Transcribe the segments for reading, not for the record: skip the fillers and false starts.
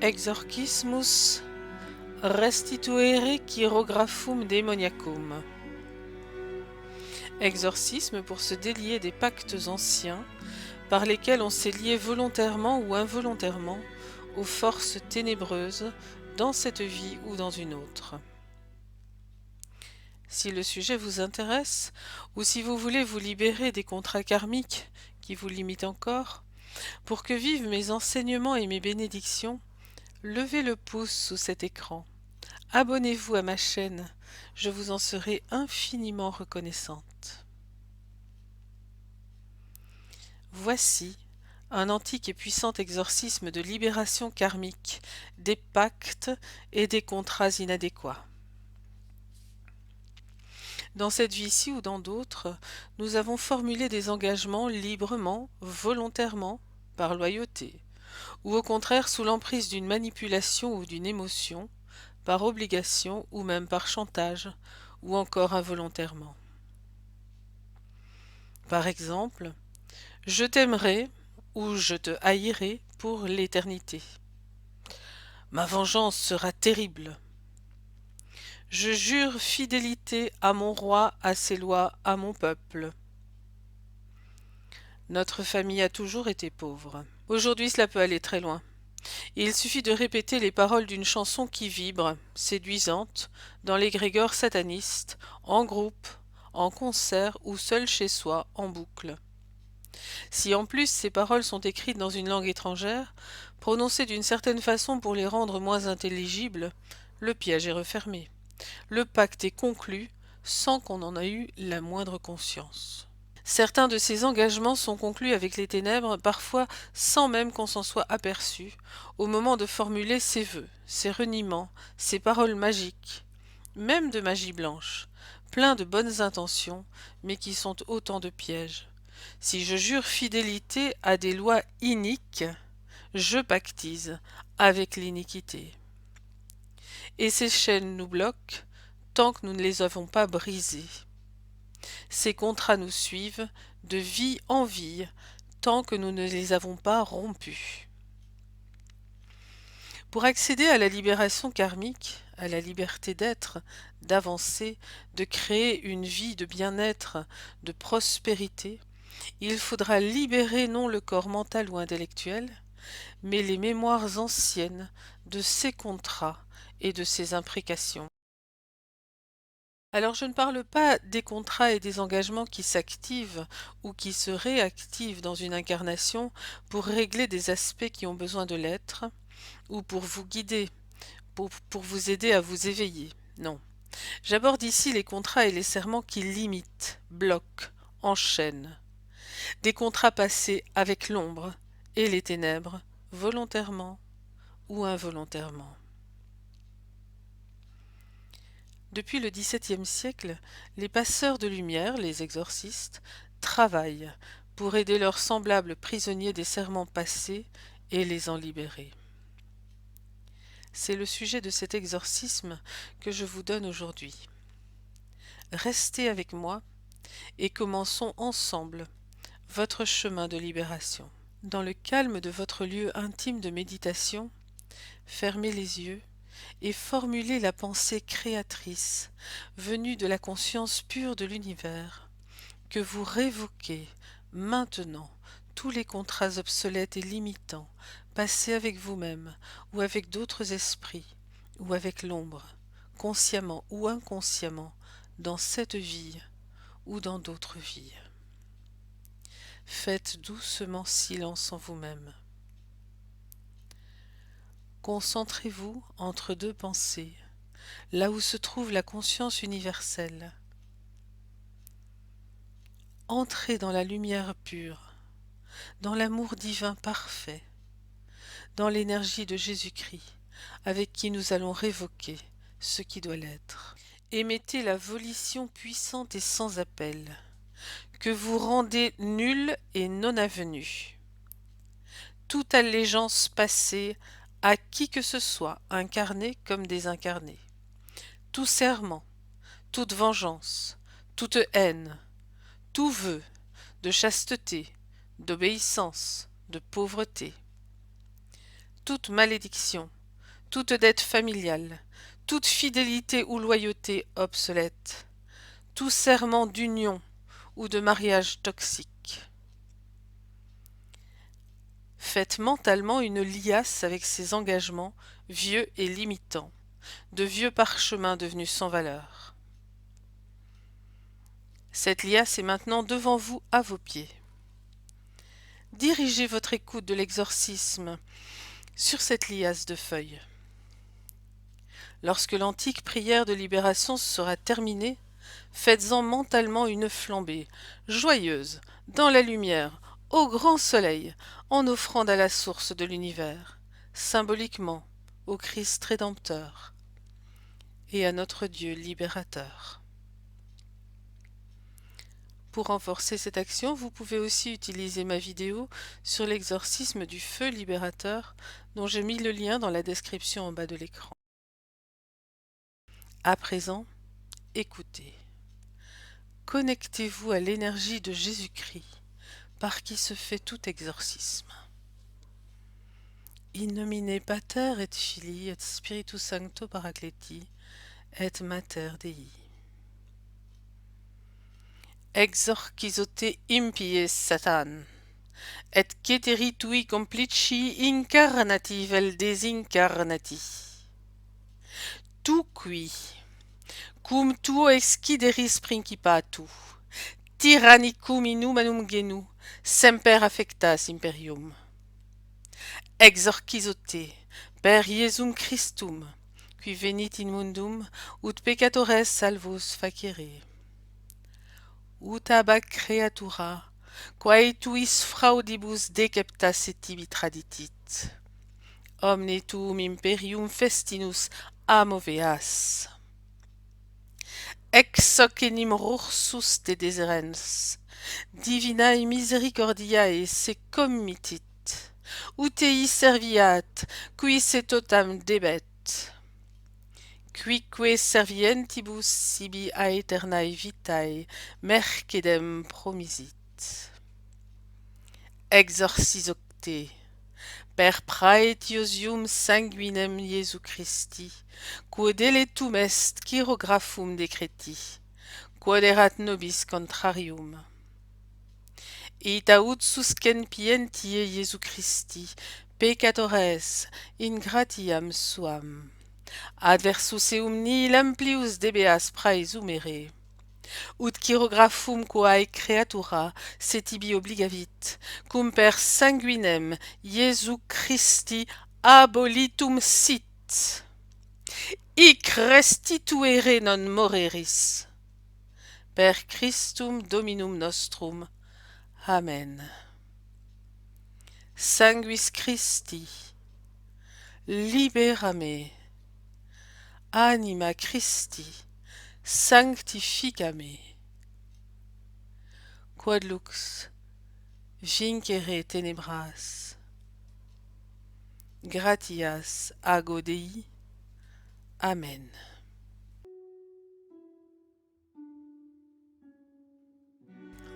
Exorcismus restituere chirographum demoniacum. Exorcisme pour se délier des pactes anciens par lesquels on s'est lié volontairement ou involontairement aux forces ténébreuses dans cette vie ou dans une autre. Si le sujet vous intéresse, ou si vous voulez vous libérer des contrats karmiques qui vous limitent encore, pour que vivent mes enseignements et mes bénédictions, levez le pouce sous cet écran. Abonnez-vous à ma chaîne, je vous en serai infiniment reconnaissante. Voici un antique et puissant exorcisme de libération karmique des pactes et des contrats inadéquats. Dans cette vie-ci ou dans d'autres, nous avons formulé des engagements librement, volontairement, par loyauté, ou au contraire sous l'emprise d'une manipulation ou d'une émotion, par obligation ou même par chantage, ou encore involontairement. Par exemple, je t'aimerai ou je te haïrai pour l'éternité. Ma vengeance sera terrible. Je jure fidélité à mon roi, à ses lois, à mon peuple. Notre famille a toujours été pauvre. Aujourd'hui, cela peut aller très loin. Il suffit de répéter les paroles d'une chanson qui vibre, séduisante, dans l'égrégore sataniste, en groupe, en concert ou seul chez soi, en boucle. Si en plus ces paroles sont écrites dans une langue étrangère, prononcées d'une certaine façon pour les rendre moins intelligibles, le piège est refermé. Le pacte est conclu sans qu'on en ait eu la moindre conscience. Certains de ces engagements sont conclus avec les ténèbres, parfois sans même qu'on s'en soit aperçu, au moment de formuler ces vœux, ces reniements, ces paroles magiques, même de magie blanche, pleins de bonnes intentions, mais qui sont autant de pièges. Si je jure fidélité à des lois iniques, je pactise avec l'iniquité. Et ces chaînes nous bloquent tant que nous ne les avons pas brisées. Ces contrats nous suivent de vie en vie tant que nous ne les avons pas rompus. Pour accéder à la libération karmique, à la liberté d'être, d'avancer, de créer une vie de bien-être, de prospérité, il faudra libérer non le corps mental ou intellectuel, mais les mémoires anciennes de ces contrats et de ces imprécations. Alors je ne parle pas des contrats et des engagements qui s'activent ou qui se réactivent dans une incarnation pour régler des aspects qui ont besoin de l'être, ou pour vous guider, pour vous aider à vous éveiller. Non. J'aborde ici les contrats et les serments qui limitent, bloquent, enchaînent. Des contrats passés avec l'ombre et les ténèbres, volontairement ou involontairement. Depuis le XVIIe siècle, les passeurs de lumière, les exorcistes, travaillent pour aider leurs semblables prisonniers des serments passés et les en libérer. C'est le sujet de cet exorcisme que je vous donne aujourd'hui. Restez avec moi et commençons ensemble votre chemin de libération. Dans le calme de votre lieu intime de méditation, fermez les yeux et formulez la pensée créatrice venue de la conscience pure de l'univers, que vous révoquez maintenant tous les contrats obsolètes et limitants passés avec vous-même ou avec d'autres esprits ou avec l'ombre, consciemment ou inconsciemment, dans cette vie ou dans d'autres vies. Faites doucement silence en vous-même. Concentrez-vous entre deux pensées, là où se trouve la conscience universelle. Entrez dans la lumière pure, dans l'amour divin parfait, dans l'énergie de Jésus-Christ, avec qui nous allons révoquer ce qui doit l'être. Émettez la volition puissante et sans appel, que vous rendez nulle et non avenue. Toute allégeance passée à qui que ce soit, incarné comme désincarné. Tout serment, toute vengeance, toute haine, tout vœu de chasteté, d'obéissance, de pauvreté. toute malédiction, toute dette familiale, toute fidélité ou loyauté obsolète, tout serment d'union ou de mariage toxique. Faites mentalement une liasse avec ces engagements vieux et limitants, de vieux parchemins devenus sans valeur. Cette liasse est maintenant devant vous à vos pieds. Dirigez votre écoute de l'exorcisme sur cette liasse de feuilles. Lorsque l'antique prière de libération sera terminée, faites-en mentalement une flambée, joyeuse, dans la lumière, au grand soleil, en offrande à la source de l'univers, symboliquement au Christ rédempteur et à notre Dieu libérateur. Pour renforcer cette action, vous pouvez aussi utiliser ma vidéo sur l'exorcisme du feu libérateur, dont j'ai mis le lien dans la description en bas de l'écran. À présent, écoutez. Connectez-vous à l'énergie de Jésus-Christ, par qui se fait tout exorcisme. In nomine Pater et Filii et Spiritus Sancto Paracleti et Mater Dei. Exorcizote impie Satan, et ceteri tui complici incarnati vel desincarnati. Tu qui, cum tuo excideris principatu, tyrannicum inhumanum genu, semper affectas imperium. Exorcizote per Iesum Christum, qui venit in mundum, ut peccatores salvos facere. Ut ab creatura, quae tuis fraudibus deceptas et tibi traditit. Omne tuum imperium festinus amoveas. Ex hoc enim rursus de deserens, divinae misericordiae se committit, ut ei serviat, qui se totam debet. Quique servientibus sibi aeternae vitae mercedem promisit. Exorcizote per praetiosium sanguinem Iesu Christi, quod eletum est chirographum decreti, quod erat nobis contrarium. Ita ut suscenpientie Iesu Christi, peccatores ingratiam suam, adversus eum nihil amplius debeas praesumere, ut chirographum quae creatura se tibi obligavit, cum per sanguinem Iesu Christi abolitum sit, hic restituere non moreris. Per Christum Dominum nostrum. Amen. Sanguis Christi, libera me. Anima Christi, sanctifica me. Quod lux vincere tenebras, gratias ago Dei. Amen.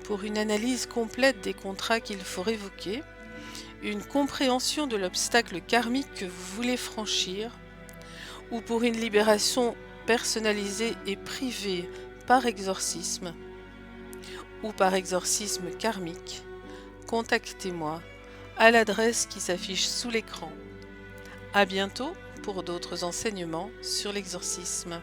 Pour une analyse complète des contrats qu'il faut révoquer, une compréhension de l'obstacle karmique que vous voulez franchir, ou pour une libération personnalisée et privée par exorcisme, ou par exorcisme karmique, contactez-moi à l'adresse qui s'affiche sous l'écran. À bientôt pour d'autres enseignements sur l'exorcisme.